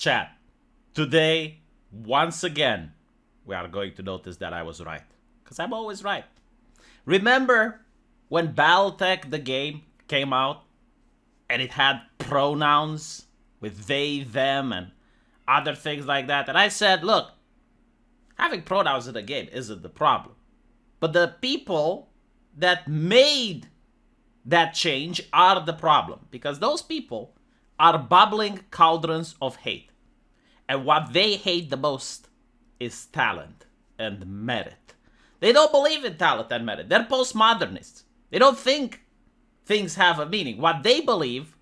Chat, today, once again, we are going to notice that I was right. Because I'm always right. Remember when Battletech, the game, came out and it had pronouns with they, them, and other things like that? And I said, look, having pronouns in a game isn't the problem. But the people that made that change are the problem. Because those people are bubbling cauldrons of hate. And what they hate the most is talent and merit. They don't believe in talent and merit. They're postmodernists. They don't think things have a meaning. What they believe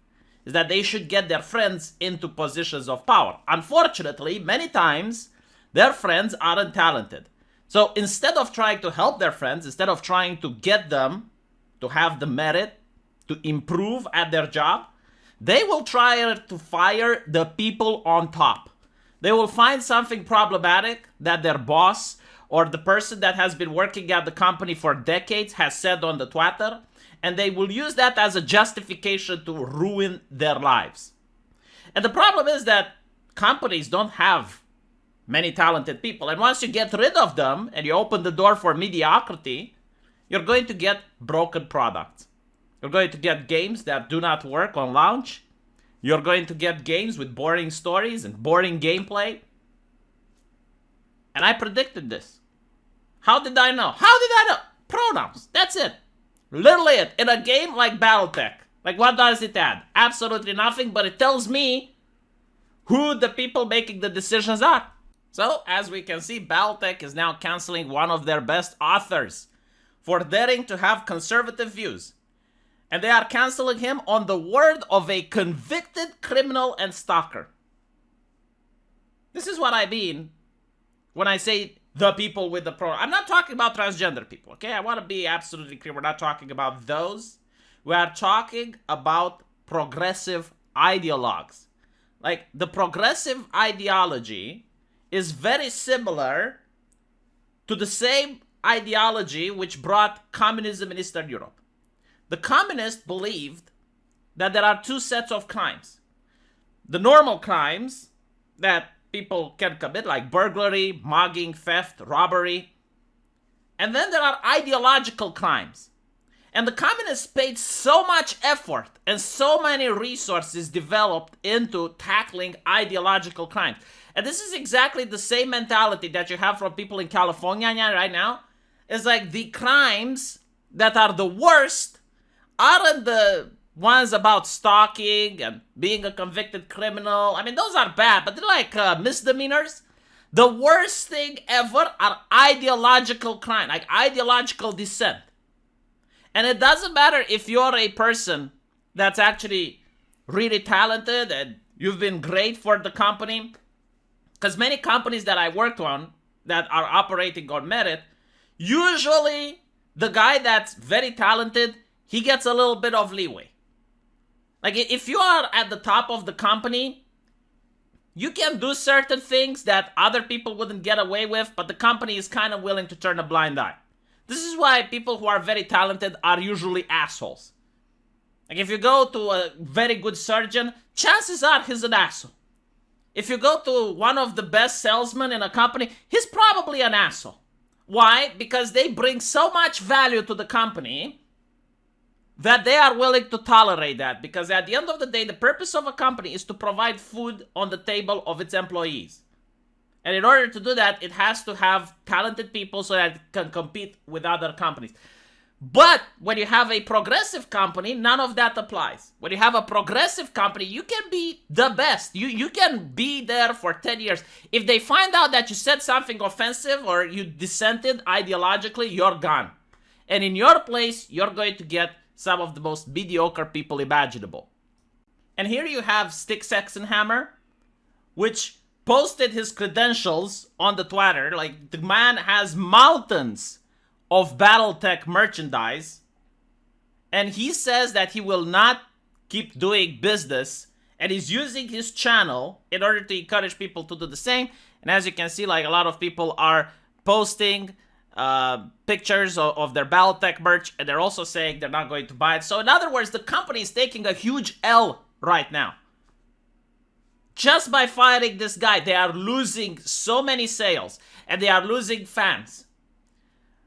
is that they should get their friends into positions of power. Unfortunately, many times, their friends aren't talented. So instead of trying to help their friends, instead of trying to get them to have the merit, to improve at their job, they will try to fire the people on top. They will find something problematic that their boss or the person that has been working at the company for decades has said on the Twitter, and they will use that as a justification to ruin their lives. And the problem is that companies don't have many talented people, and once you get rid of them and you open the door for mediocrity, you're going to get broken products. You're going to get games that do not work on launch. You're going to get games with boring stories and boring gameplay. And I predicted this. How did I know? How did I know? Pronouns. That's it. Literally it. In a game like Battletech. Like, what does it add? Absolutely nothing, but it tells me who the people making the decisions are. So, as we can see, Battletech is now canceling one of their best authors for daring to have conservative views. And they are canceling him on the word of a convicted criminal and stalker. This is what I mean when I say the people with the pronoun. I'm not talking about transgender people, okay? I want to be absolutely clear. We're not talking about those. We are talking about progressive ideologues. Like, the progressive ideology is very similar to the same ideology which brought communism in Eastern Europe. The communists believed that there are two sets of crimes. The normal crimes that people can commit, like burglary, mugging, theft, robbery. And then there are ideological crimes. And the communists paid so much effort and so many resources developed into tackling ideological crimes. And this is exactly the same mentality that you have from people in California right now. It's like the crimes that are the worst aren't the ones about stalking and being a convicted criminal. I mean, those are bad, but they're like misdemeanors. The worst thing ever are ideological crime, like ideological dissent. And it doesn't matter if you're a person that's actually really talented and you've been great for the company. Because many companies that I worked on that are operating on merit, usually the guy that's very talented, he gets a little bit of leeway. Like, if you are at the top of the company, you can do certain things that other people wouldn't get away with, but the company is kind of willing to turn a blind eye. This is why people who are very talented are usually assholes. Like, if you go to a very good surgeon, chances are he's an asshole. If you go to one of the best salesmen in a company, he's probably an asshole. Why? Because they bring so much value to the company that they are willing to tolerate that. Because at the end of the day, the purpose of a company is to provide food on the table of its employees. And in order to do that, it has to have talented people so that it can compete with other companies. But when you have a progressive company, none of that applies. When you have a progressive company, you can be the best. You can be there for 10 years. If they find out that you said something offensive or you dissented ideologically, you're gone. And in your place, you're going to get some of the most mediocre people imaginable. And here you have Stick Sexenhammer, which posted his credentials on the Twitter. Like, the man has mountains of Battletech merchandise, and he says that he will not keep doing business, and he's using his channel in order to encourage people to do the same. And as you can see, like, a lot of people are posting pictures of their Battletech merch, and they're also saying they're not going to buy it. So in other words, the company is taking a huge L right now. Just by firing this guy, they are losing so many sales and they are losing fans.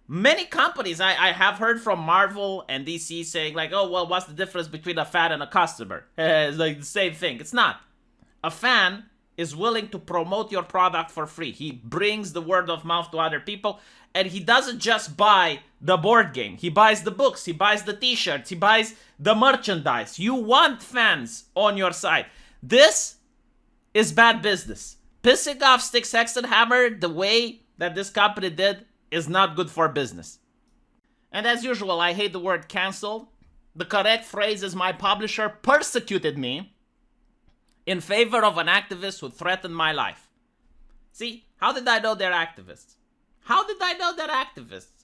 Many companies, I have heard from Marvel and DC saying like, oh, well, what's the difference between a fan and a customer? It's like the same thing. It's not. A fan is willing to promote your product for free. He brings the word of mouth to other people, and he doesn't just buy the board game. He buys the books, he buys the t-shirts, he buys the merchandise. You want fans on your side. This is bad business. Pissing off Styx Hexenhammer the way that this company did is not good for business. And as usual, I hate the word cancel. The correct phrase is my publisher persecuted me in favor of an activist who threatened my life. See, how did I know they're activists? How did I know they're activists?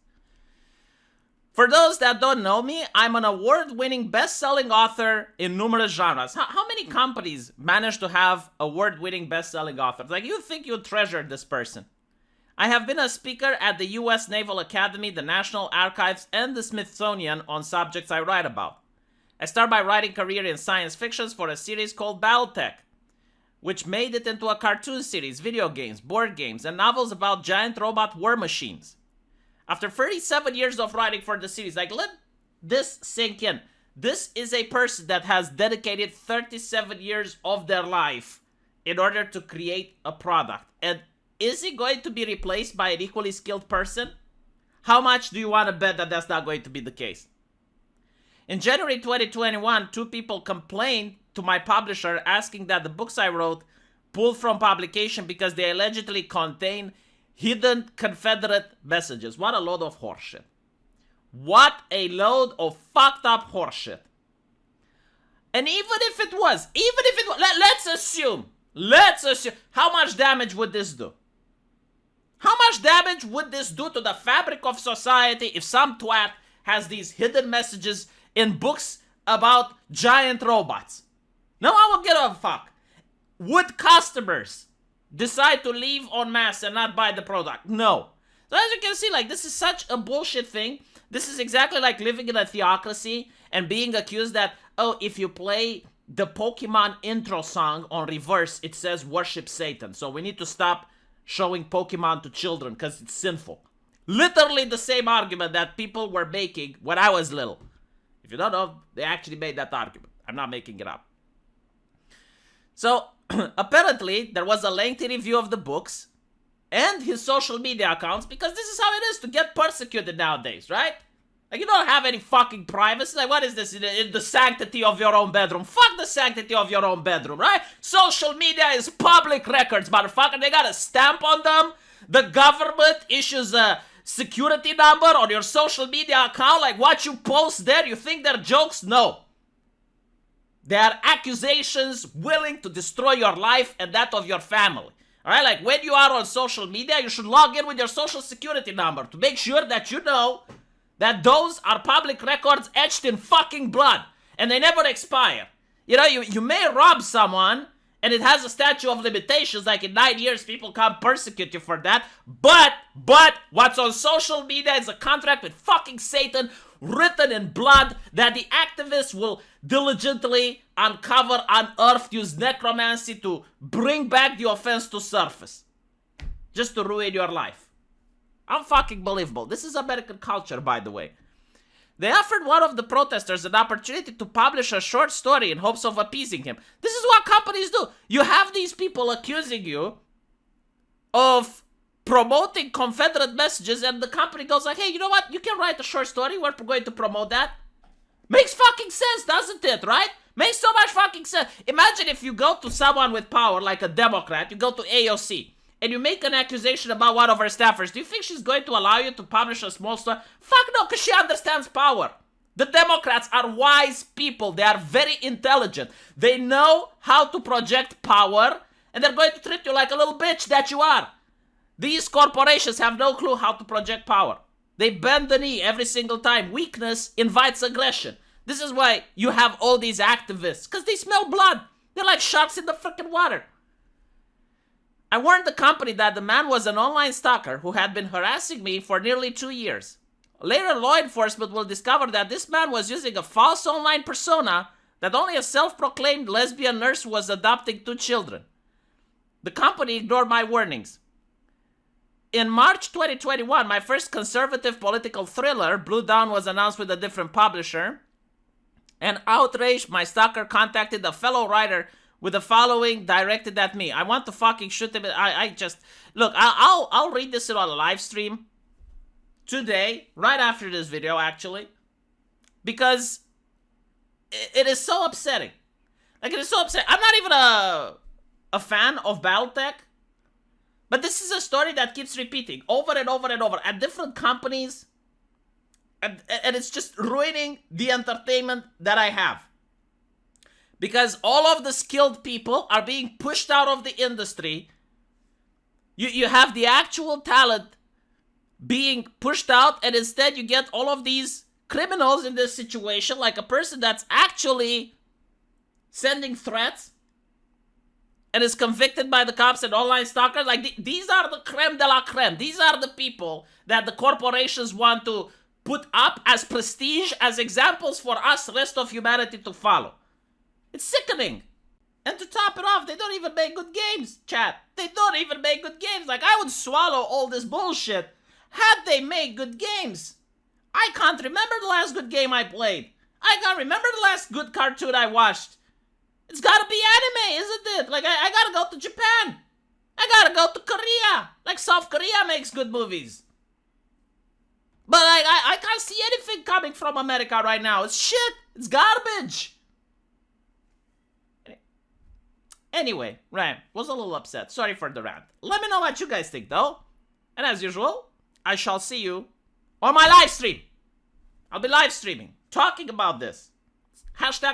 For those that don't know me, I'm an award-winning best-selling author in numerous genres. How many companies manage to have award-winning best-selling authors? Like, you think you'd treasure this person. I have been a speaker at the US Naval Academy, the National Archives, and the Smithsonian on subjects I write about. I started my writing career in science fiction for a series called Battletech, which made it into a cartoon series, video games, board games, and novels about giant robot war machines. After 37 years of writing for the series, like, let this sink in. This is a person that has dedicated 37 years of their life in order to create a product. And is he going to be replaced by an equally skilled person? How much do you want to bet that that's not going to be the case? In January 2021, 2 people complained to my publisher asking that the books I wrote pulled from publication because they allegedly contain hidden Confederate messages. What a load of horseshit. What a load of fucked up horseshit. And even if it was, let's assume, how much damage would this do? How much damage would this do to the fabric of society if some twat has these hidden messages in books about giant robots? No one will give a fuck. Would customers decide to leave en masse and not buy the product? No. So as you can see, like, this is such a bullshit thing. This is exactly like living in a theocracy and being accused that, oh, if you play the Pokemon intro song on reverse, it says worship Satan. So we need to stop showing Pokemon to children because it's sinful. Literally the same argument that people were making when I was little. If you don't know, they actually made that argument. I'm not making it up. So, apparently, there was a lengthy review of the books and his social media accounts, because this is how it is to get persecuted nowadays, right? Like, you don't have any fucking privacy. Like, what is this? In the sanctity of your own bedroom. Fuck the sanctity of your own bedroom, right? Social media is public records, motherfucker. They got a stamp on them. The government issues a security number on your social media account. Like, what you post there, you think they're jokes? No. They are accusations willing to destroy your life and that of your family. Alright, like, when you are on social media, you should log in with your social security number to make sure that you know that those are public records etched in fucking blood and they never expire. You know, you may rob someone and it has a statute of limitations, like in 9 years people can't persecute you for that, but what's on social media is a contract with fucking Satan written in blood that the activists will diligently uncover, unearth, use necromancy to bring back the offense to surface. Just to ruin your life. Unfucking believable. This is American culture, by the way. They offered one of the protesters an opportunity to publish a short story in hopes of appeasing him. This is what companies do. You have these people accusing you of promoting Confederate messages, and the company goes like, hey, you know what? You can write a short story. We're going to promote that. Makes fucking sense, doesn't it, right? Makes so much fucking sense. Imagine if you go to someone with power, like a Democrat, you go to AOC, and you make an accusation about one of her staffers. Do you think she's going to allow you to publish a small story? Fuck no, because she understands power. The Democrats are wise people. They are very intelligent. They know how to project power, and they're going to treat you like a little bitch that you are. These corporations have no clue how to project power. They bend the knee every single time. Weakness invites aggression. This is why you have all these activists, because they smell blood. They're like sharks in the freaking water. I warned the company that the man was an online stalker who had been harassing me for nearly 2 years. Later, law enforcement will discover that this man was using a false online persona that only a self-proclaimed lesbian nurse was adopting 2 children. The company ignored my warnings. In March 2021, my first conservative political thriller, Blue Dawn, was announced with a different publisher. And outraged, my stalker contacted a fellow writer with the following directed at me. I want to fucking shoot him. I just... Look, I'll read this on a live stream today, right after this video, actually. Because it is so upsetting. Like, it is so upsetting. I'm not even a fan of Battletech. But this is a story that keeps repeating over and over and over at different companies. And it's just ruining the entertainment that I have. Because all of the skilled people are being pushed out of the industry. You have the actual talent being pushed out, and instead you get all of these criminals in this situation, like a person that's actually sending threats and is convicted by the cops and online stalkers. Like, these are the creme de la creme. These are the people that the corporations want to put up as prestige, as examples for us, rest of humanity, to follow. It's sickening. And to top it off, they don't even make good games, chat. They don't even make good games. Like, I would swallow all this bullshit had they made good games. I can't remember the last good game I played. I can't remember the last good cartoon I watched. It's gotta be anime, isn't it? Like, I gotta go to Japan. I gotta go to Korea. Like, South Korea makes good movies. But I can't see anything coming from America right now. It's shit. It's garbage. Anyway, right, was a little upset. Sorry for the rant. Let me know what you guys think, though. And as usual, I shall see you on my live stream. I'll be live streaming, talking about this.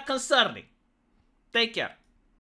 #concerning. Take care.